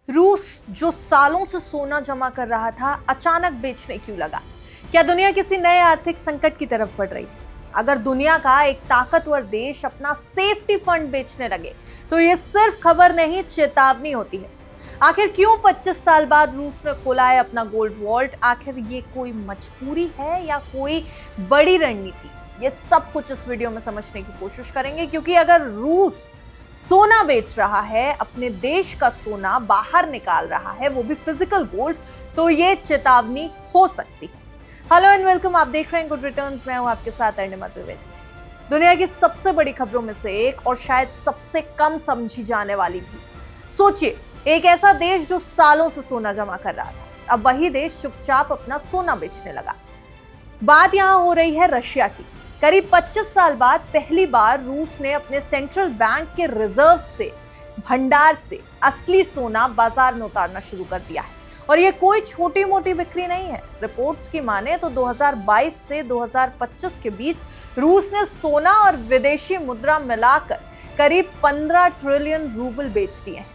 रूस जो सालों से सोना जमा कर रहा था, अचानक बेचने क्यों लगा? क्या दुनिया किसी नए आर्थिक संकट की तरफ बढ़ रही है? अगर दुनिया का एक ताकतवर देश अपना सेफ्टी फंड बेचने लगे तो ये सिर्फ खबर नहीं, चेतावनी होती है। आखिर क्यों 25 साल बाद रूस ने खोला है अपना गोल्ड वॉल्ट? आखिर ये कोई मजबूरी है या कोई बड़ी रणनीति? ये सब कुछ इस वीडियो में समझने की कोशिश करेंगे, क्योंकि अगर रूस सोना बेच रहा है, अपने देश का सोना बाहर निकाल रहा है, वो भी फिजिकल गोल्ड, तो ये चेतावनी हो सकती है। हेलो एंड वेलकम, आप देख रहे हैं गुड रिटर्न्स। मैं हूं आपके साथ अर्णिमा त्रिवेदी। दुनिया की सबसे बड़ी खबरों में से एक और शायद सबसे कम समझी जाने वाली भी। सोचिए, एक ऐसा देश जो सालों से सोना जमा कर रहा था, अब वही देश चुपचाप अपना सोना बेचने लगा। बात यहां हो रही है रशिया की। करीब 25 साल बाद पहली बार रूस ने अपने सेंट्रल बैंक के रिजर्व से, भंडार से असली सोना बाजार में उतारना शुरू कर दिया है। और ये कोई छोटी मोटी बिक्री नहीं है। रिपोर्ट्स की माने तो 2022 से 2025 के बीच रूस ने सोना और विदेशी मुद्रा मिलाकर करीब 15 ट्रिलियन रूबल बेच दिए हैं।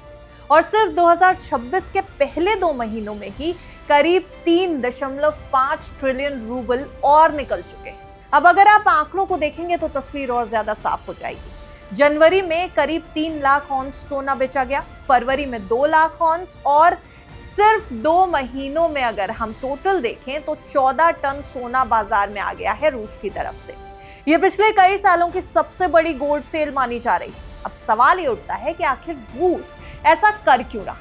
और सिर्फ 2026 के पहले 2 महीनों में ही करीब 3.5 ट्रिलियन रूबल और निकल चुके हैं। अब अगर आप आंकड़ों को देखेंगे तो तस्वीर और ज्यादा साफ हो जाएगी। जनवरी में करीब 3 लाख ऑन्स सोना बेचा गया, फरवरी में 2 लाख ऑन्स, और सिर्फ 2 महीनों में अगर हम टोटल देखें तो 14 टन सोना बाजार में आ गया है रूस की तरफ से। यह पिछले कई सालों की सबसे बड़ी गोल्ड सेल मानी जा रही है। अब सवाल ये उठता है कि आखिर रूस ऐसा कर क्यों रहा?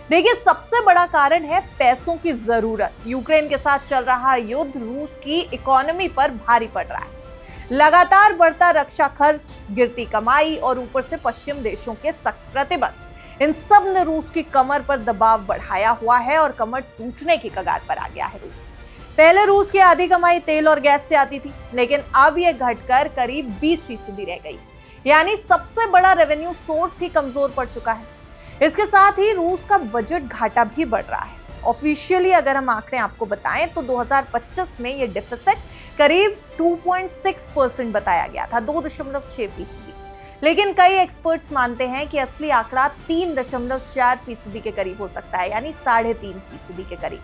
देखिए, सबसे बड़ा कारण है पैसों की जरूरत। यूक्रेन के साथ चल रहा युद्ध रूस की इकोनॉमी पर भारी पड़ रहा है। लगातार बढ़ता रक्षा खर्च, गिरती कमाई और ऊपर से पश्चिम देशों के सख्त प्रतिबंध, इन सब ने रूस की कमर पर दबाव बढ़ाया हुआ है और कमर टूटने की कगार पर आ गया है रूस। पहले रूस की आधी कमाई तेल और गैस से आती थी, लेकिन अब यह घटकर करीब 20% रह गई। यानी सबसे बड़ा रेवेन्यू सोर्स ही कमजोर पड़ चुका है। इसके साथ ही रूस का बजट घाटा भी बढ़ रहा है। ऑफिशियली अगर हम आंकड़े आपको बताएं तो 2025 में ये डिफिसिट करीब 2.6% बताया गया था, 2.6%। लेकिन कई एक्सपर्ट्स मानते हैं कि असली आंकड़ा 3.4% के करीब हो सकता है, यानी 3.5% के करीब।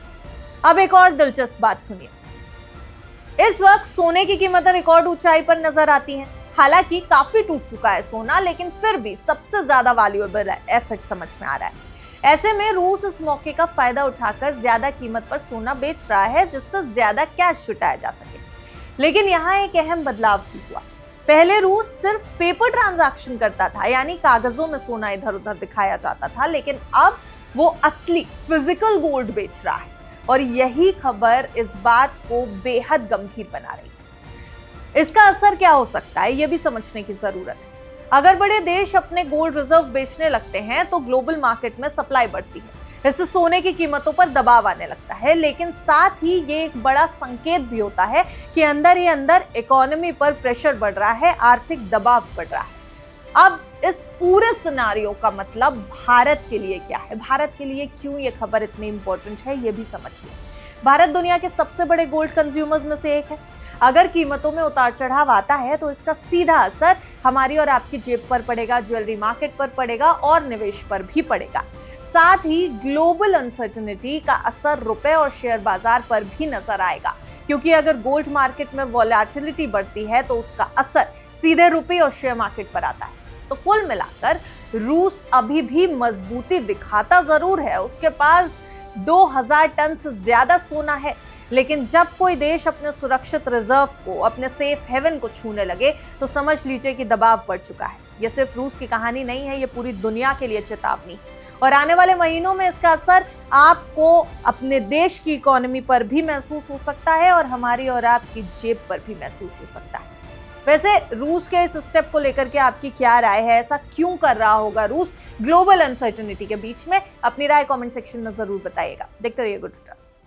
अब एक और दिलचस्प बात सुनिए। इस वक्त सोने की कीमतें रिकॉर्ड ऊंचाई पर नजर आती हैं। हालांकि काफी टूट चुका है सोना, लेकिन फिर भी सबसे ज्यादा वैल्यूएबल एसेट समझ में आ रहा है। ऐसे में रूस इस मौके का फायदा उठाकर ज्यादा कीमत पर सोना बेच रहा है, जिससे ज्यादा कैश जुटाया जा सके। लेकिन यहाँ एक अहम बदलाव भी हुआ। पहले रूस सिर्फ पेपर ट्रांजैक्शन करता था, यानी कागजों में सोना इधर उधर दिखाया जाता था, लेकिन अब वो असली फिजिकल गोल्ड बेच रहा है। और यही खबर इस बात को बेहद गंभीर बना रही है। इसका असर क्या हो सकता है, यह भी समझने की जरूरत है। अगर बड़े देश अपने गोल्ड रिजर्व बेचने लगते हैं तो ग्लोबल मार्केट में सप्लाई बढ़ती है। इससे सोने की कीमतों पर दबाव आने लगता है, लेकिन साथ ही ये एक बड़ा संकेत भी होता है कि अंदर ही अंदर इकोनॉमी पर प्रेशर बढ़ रहा है, आर्थिक दबाव बढ़ रहा है। अब इस पूरे सिनारियो का मतलब भारत के लिए क्या है? भारत के लिए क्यों ये खबर इतनी इंपॉर्टेंट है, ये भी समझिए। भारत दुनिया के सबसे बड़े गोल्ड कंज्यूमर्स में से एक है। अगर कीमतों में उतार चढ़ाव आता है तो इसका सीधा असर हमारी और आपकी जेब पर पड़ेगा, ज्वेलरी मार्केट पर पड़ेगा और निवेश पर भी पड़ेगा। साथ ही ग्लोबल अनसर्टेनिटी का असर रुपए और शेयर बाजार पर भी नजर आएगा, क्योंकि अगर गोल्ड मार्केट में वोलेटिलिटी बढ़ती है तो उसका असर सीधे रुपए और शेयर मार्केट पर आता है। तो कुल मिलाकर रूस अभी भी मजबूती दिखाता जरूर है, उसके पास 2000 टन से ज्यादा सोना है, लेकिन जब कोई देश अपने सुरक्षित रिजर्व को, अपने सेफ हेवन को छूने लगे तो समझ लीजिए कि दबाव बढ़ चुका है। यह सिर्फ रूस की कहानी नहीं है, यह पूरी दुनिया के लिए चेतावनी है। और आने वाले महीनों में इसका असर आपको अपने देश की इकोनॉमी पर भी महसूस हो सकता है और हमारी और आपकी जेब पर भी महसूस हो सकता है। वैसे रूस के इस स्टेप को लेकर के आपकी क्या राय है? ऐसा क्यों कर रहा होगा रूस ग्लोबल अनसर्टेनिटी के बीच में? अपनी राय कमेंट सेक्शन में जरूर बताइएगा। देखते रहिए गुड रिटर्न्स।